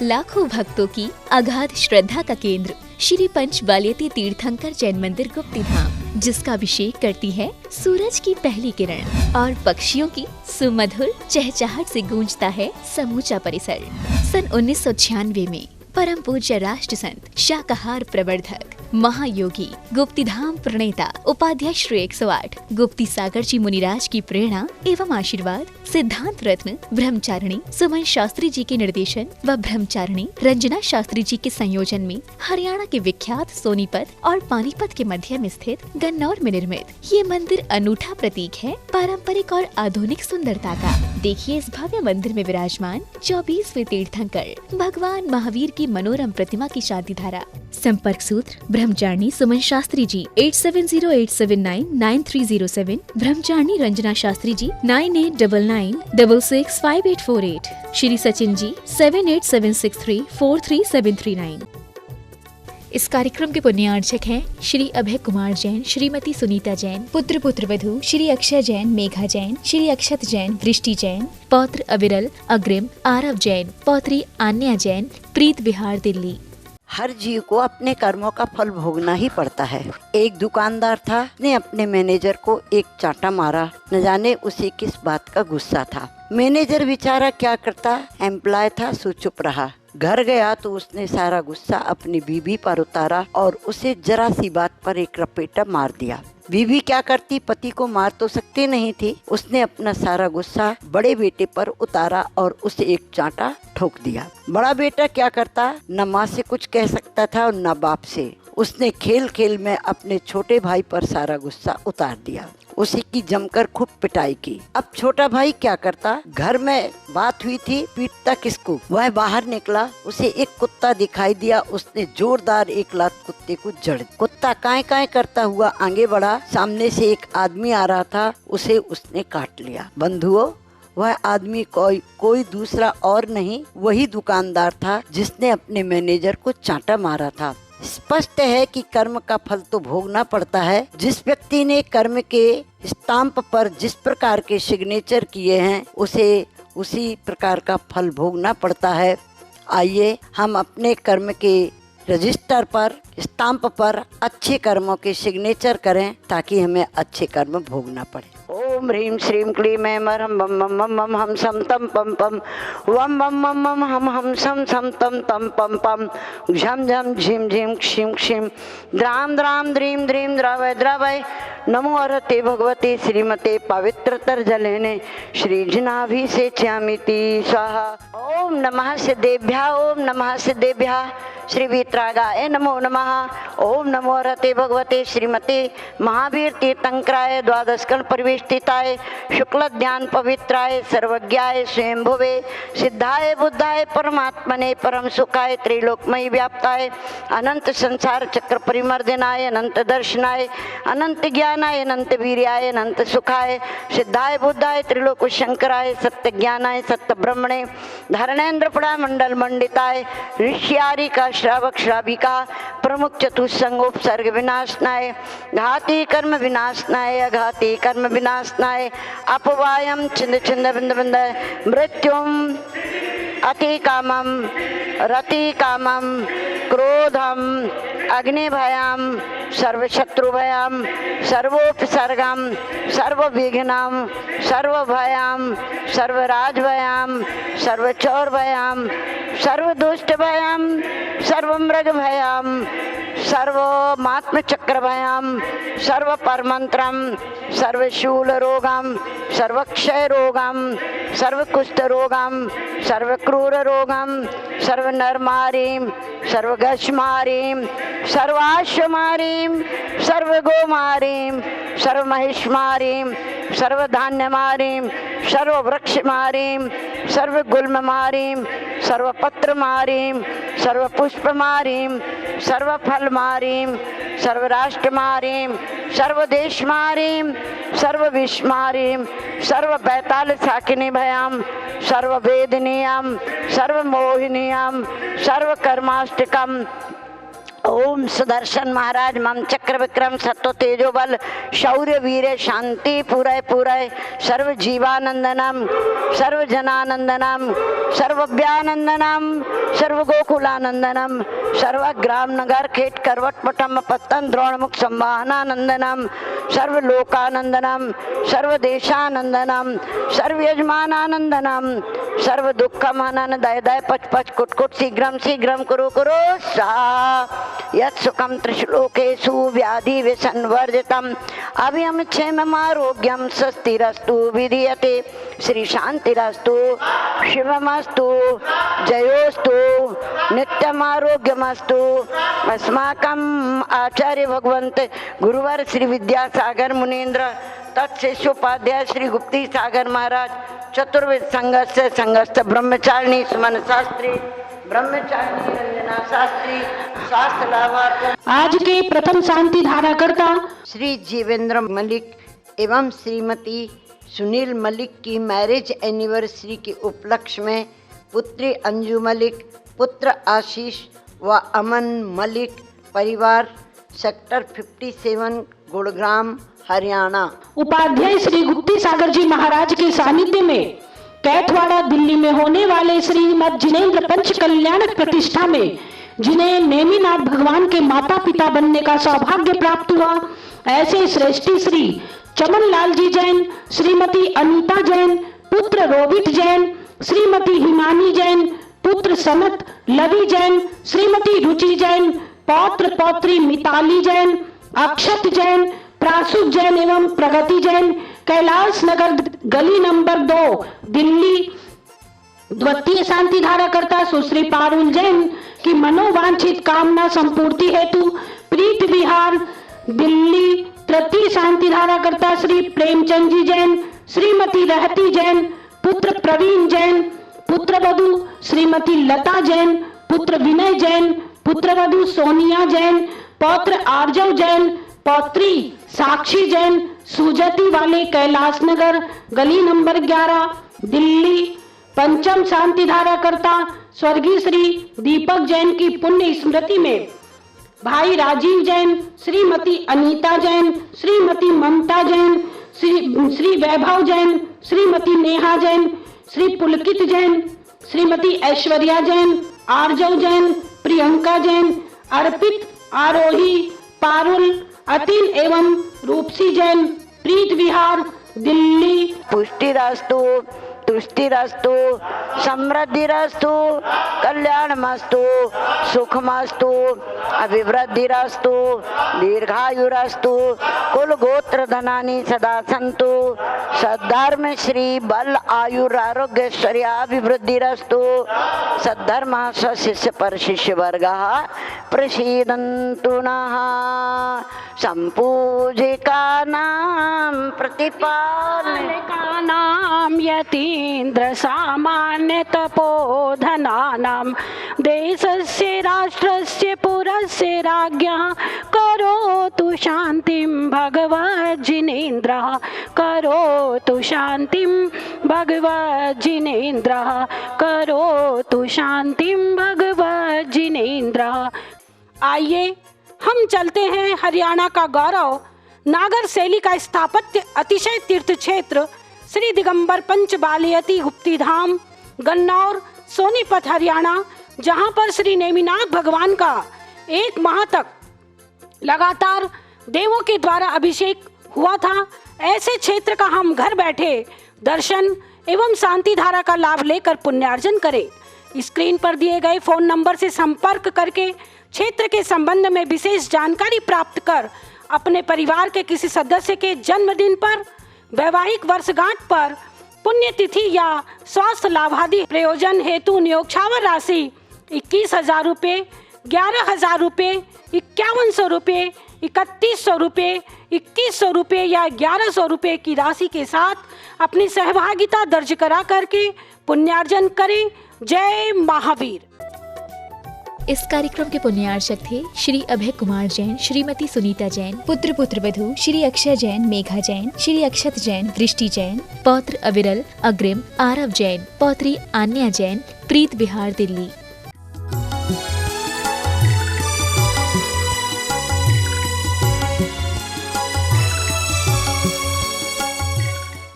लाखों भक्तों की अगाध श्रद्धा का केंद्र श्री पंचबाल्यती तीर्थंकर जैन मंदिर गुप्ती धाम, जिसका अभिषेक करती है सूरज की पहली किरण और पक्षियों की सुमधुर चहचहाट से गूंजता है समूचा परिसर। सन 1996 में परम पूज्य राष्ट्र संत, शाकाहार प्रवर्धक, महायोगी, गुप्ती धाम प्रणेता, उपाध्यक्ष श्री 108 गुप्ती सागर जी मुनिराज की प्रेरणा एवं आशीर्वाद, सिद्धांत रत्न ब्रह्मचारिणी सुमन शास्त्री जी के निर्देशन व ब्रह्मचारिणी रंजना शास्त्री जी के संयोजन में हरियाणा के विख्यात सोनीपत और पानीपत के मध्य में स्थित गन्नौर में निर्मित ये मंदिर अनूठा प्रतीक है पारंपरिक और आधुनिक सुंदरता का। देखिए इस भव्य मंदिर में विराजमान 24वें तीर्थंकर भगवान महावीर की मनोरम प्रतिमा की शादी धारा। संपर्क सूत्र ब्रह्मचारिणी सुमन शास्त्री जी 8708799307, ब्रह्मचारिणी रंजना शास्त्री जी 9899665848, श्री सचिन जी 7876343739। इस कार्यक्रम के पुण्यार्चक हैं श्री अभय कुमार जैन, श्रीमती सुनीता जैन, पुत्र वधू श्री अक्षय जैन, मेघा जैन, श्री अक्षत जैन, वृष्टि जैन, पौत्र अविरल अग्रिम, आरव जैन, पौत्री आन्या जैन, प्रीत विहार दिल्ली। हर जीव को अपने कर्मों का फल भोगना ही पड़ता है। एक दुकानदार था, ने अपने मैनेजर को एक चांटा मारा। न जाने उसे किस बात का गुस्सा था। मैनेजर बेचारा क्या करता, एम्प्लॉय था, सो चुप रहा। घर गया तो उसने सारा गुस्सा अपनी बीवी पर उतारा और उसे जरा सी बात पर एक रपेटा मार दिया। बीवी क्या करती, पति को मार तो सकती नहीं थी। उसने अपना सारा गुस्सा बड़े बेटे पर उतारा और उसे एक चांटा ठोक दिया। बड़ा बेटा क्या करता, न माँ से कुछ कह सकता था और न बाप से। उसने खेल खेल में अपने छोटे भाई पर सारा गुस्सा उतार दिया। उसी की जमकर खूब पिटाई की। अब छोटा भाई क्या करता, घर में बात हुई थी, पीटता किसको। वह बाहर निकला, उसे एक कुत्ता दिखाई दिया। उसने जोरदार एक लात कुत्ते को जड़। कुत्ता काए काए करता हुआ आगे बढ़ा। सामने से एक आदमी आ रहा था, उसे उसने काट लिया। बंधुओं, वह आदमी कोई दूसरा और नहीं, वही दुकानदार था जिसने अपने मैनेजर को चांटा मारा था। स्पष्ट है कि कर्म का फल तो भोगना पड़ता है। जिस व्यक्ति ने कर्म के स्टाम्प पर जिस प्रकार के सिग्नेचर किए हैं, उसे उसी प्रकार का फल भोगना पड़ता है। आइए हम अपने कर्म के रजिस्टर पर, स्टाम्प पर अच्छे कर्मों के सिग्नेचर करें ताकि हमें अच्छे कर्म भोगना पड़े। ओम ह्रीम श्रीम क्लीम ऐं मरहम बम बम बम बम हम सम तम पम पम वम बम बम बम हम सम सम तम तम पम पम झम झम झिम झिम क्षिम क्षिम द्राम द्राम द्रीम द्रीम द्रवय द्रवय नमो अरते भगवते श्रीमते पवित्रतर जलेने श्रीजनाभि से च्यामिति स्वाहा। ओम नमः सिद्धेभ्यः, ओम नमः सिद्धेभ्यः, श्री वीतरागाय नमो नमः। ओम नमो रते भगवते श्रीमते महावीर तीर्थंकराय द्वादशकल परिवेष्टिताय शुक्ल ज्ञान पवित्राय सर्वज्ञाय स्वयंभुवे सिद्धाय बुद्धाय परमात्मने परम सुखाय त्रिलोकमयी व्याप्ताय अनंत संसार चक्र परिमर्दनाय अनंत दर्शनाय अनंत ज्ञानाय अनंत वीर्याय अनंत सुखाय सिद्धाय बुद्धाय त्रिलोक शंकराय सत्य ज्ञानाय सत्य ब्रह्मणे धरणेन्द्र पड़ा मंडल मंडिताय ऋषियारी का श्रावक श्राविका प्रमुख चतुस्संगोपसर्ग विनाशनाय घाती कर्म विनाशनाय अघाती कर्म विनाशनाय अपवायम छिंद छिंद बिंद बिंद मृत्युम अति कामम रति कामम क्रोधम अग्निभयाम सर्वशत्रुभयाम सर्वोपसर्गम सर्वविघ्नम सर्वभयाम सर्वराजभयाम सर्वचौरभयाम सर्वदुष्टभयाम सर्वमृगभयाम सर्वमात्मचक्रभयाम सर्वपरमंत्रम सर्वशूलरोगम सर्वक्षयरोगम सर्वकुष्ठरोगम सर्वक्रूररोगम सर्वनरमारीं सर्वगशमारीं सर्वाश्वमारीं सर्वगोमारीं सर्वमहिषमारीं सर्वधान्यमारीं सर्ववृक्षमारीं सर्वगुल्ममारीं सर्वपत्रमारीं सर्वपुष्पमारीं सर्वफलमारीं सर्वराष्ट्रमारीं सर्वदेशमारीं सर्वविश्वमारीं सर्वबैताल साकिनीभयां सर्ववेदनीयां सर्वमोहिनीयां सर्वकर्माष्टकं ओम सुदर्शन महाराज मम चक्र विक्रम सत्व तेजो बल शौर्य वीर शांति पूरय पूरय सर्व जीवानंदनम सर्व जनानंदनम सर्वव्यानंदनम सर्व गोकुलानंदनम सर्व ग्राम नगर खेट करवट पटम पत्तन द्रोणमुख संवाहनानंदनम सर्व लोकानंदनम सर्व देशानंदनम सर्व यजमानानंदनम सर्व दुःखम हनन दय दय पच पच कुट कुट शीघ्रम शीघ्रम कुरु कुरु स्वाहा यत् सुखम त्रिश्लोकेषु व्याधि विसंवर्जितम अभयम क्षेमम आरोग्यम स्वस्तिरस्तु विधीयते श्री शांतिरस्तु शिवमस्तु जयोस्तु नित्यम आरोग्यमस्तु अस्माकं आचार्य भगवंत गुरुवर श्री विद्यासागर मुनीन्द्र तत्शिष्योपाध्याय श्री गुप्ती सागर महाराज चतुर्वेद संघस्थ ब्रह्मचारिणी सुमन शास्त्री ब्रह्मचारिणी रंजना शास्त्री शास्त्र लाभार्थ आज के प्रथम शांति धाराकर्ता श्री जीवेंद्र मलिक एवं श्रीमती सुनील मलिक की मैरिज एनिवर्सरी के उपलक्ष्य में पुत्री अंजू मलिक पुत्र आशीष व अमन मलिक परिवार सेक्टर 57 गुड़ग्राम हरियाणा उपाध्याय श्री गुप्ती सागर जी महाराज के सानिध्य में कैथवाड़ा दिल्ली में होने वाले श्रीमद जिनेन्द्र पंच कल्याणक प्रतिष्ठा में जिन्हें नेमिनाथ भगवान के माता पिता बनने का सौभाग्य प्राप्त हुआ, ऐसे श्रेष्ठी श्री चमन लाल जी जैन, श्रीमती अनीता जैन, पुत्र रोबित जैन, श्रीमती हिमानी जैन, पुत्र सनत लवी जैन, श्रीमती रुचि जैन, पौत्र पौत्री मिताली जैन, अक्षत जैन, प्रासुक जैन एवं प्रगति जैन, कैलाश नगर गली नंबर 2 दिल्ली। द्वितीय शांति धाराकर्ता सुश्री पारुल जैन की मनोवांछित कामना संपूर्ति हेतु प्रीत विहार दिल्ली। तृतीय शांति धाराकर्ता श्री प्रेमचंद जी जैन, श्रीमती रहती जैन, पुत्र प्रवीण जैन, पुत्र वधु श्रीमती लता जैन, पुत्र विनय जैन, पुत्र वधु सोनिया जैन, पौत्र आर्जव जैन, पौत्री साक्षी जैन, सुजती वाले कैलाश नगर गली नंबर 11 दिल्ली। पंचम शांति धाराकर्ता स्वर्गीय श्री दीपक जैन की पुण्य स्मृति में भाई राजीव जैन, श्रीमती अनीता जैन, श्रीमती ममता जैन, श्री वैभव जैन, श्रीमती नेहा जैन, श्री पुलकित जैन, श्रीमती ऐश्वर्या जैन, आर्जव जैन, प्रियंका जैन, अर्पित, आरोही, पारुल, अतिन एवं रूपसी जैन, प्रीत विहार दिल्ली। पुष्टिरास्तु तुष्टिरास्तु समृद्धिरास्तु कल्याणमस्तु सुखमस्तु अभिवृद्धिरास्तु दीर्घायुरास्तु कुल गोत्र धनानि सदा सन्तु सद्धर्म श्री बल आयुर आरोग्य ऐश्वर्याभिवृद्धिरस्तु सद्धर्म स्वशिष्य पर शिष्य वर्गः प्रसीदन्तु नः संपूजिकानां प्रतिपालकानां यतीन्द्र सामान्य तपोधनानां देशस्य राष्ट्रस्य पुरस्य राज्ञः करोतु शान्तिं भगवज्जिनेन्द्रः करोतु शान्तिं भगवज्जिनेन्द्रः करोतु शान्तिं भगवज्जिनेन्द्रः। आइए हम चलते हैं हरियाणा का गौरव नागर शैली का स्थापत्य अतिशय तीर्थ क्षेत्र श्री दिगंबर पंच बालियती गुप्ती धाम गन्नौर सोनीपत हरियाणा, जहां पर श्री नेमिनाथ भगवान का 1 माह तक लगातार देवों के द्वारा अभिषेक हुआ था। ऐसे क्षेत्र का हम घर बैठे दर्शन एवं शांति धारा का लाभ लेकर पुण्यार्जन करें। स्क्रीन पर दिए गए फोन नंबर से संपर्क करके क्षेत्र के संबंध में विशेष जानकारी प्राप्त कर अपने परिवार के किसी सदस्य के जन्मदिन पर, वैवाहिक वर्षगांठ पर, पुण्यतिथि या स्वास्थ्य लाभ आदि प्रयोजन हेतु नियोक्षावर राशि 21,000 रुपये, 11,000 रुपये, 5100 रुपये, 3100 रुपये, 2100 रुपये या 1100 रुपये की राशि के साथ अपनी सहभागिता दर्ज करा करके पुण्यार्जन करें। जय महावीर। इस कार्यक्रम के पुण्यार्चक थे श्री अभय कुमार जैन, श्रीमती सुनीता जैन, पुत्र पुत्रवधू श्री अक्षय जैन, मेघा जैन, श्री अक्षत जैन, दृष्टि जैन, पौत्र अविरल, अग्रिम, आरव जैन, पौत्री आन्या जैन, प्रीत विहार दिल्ली।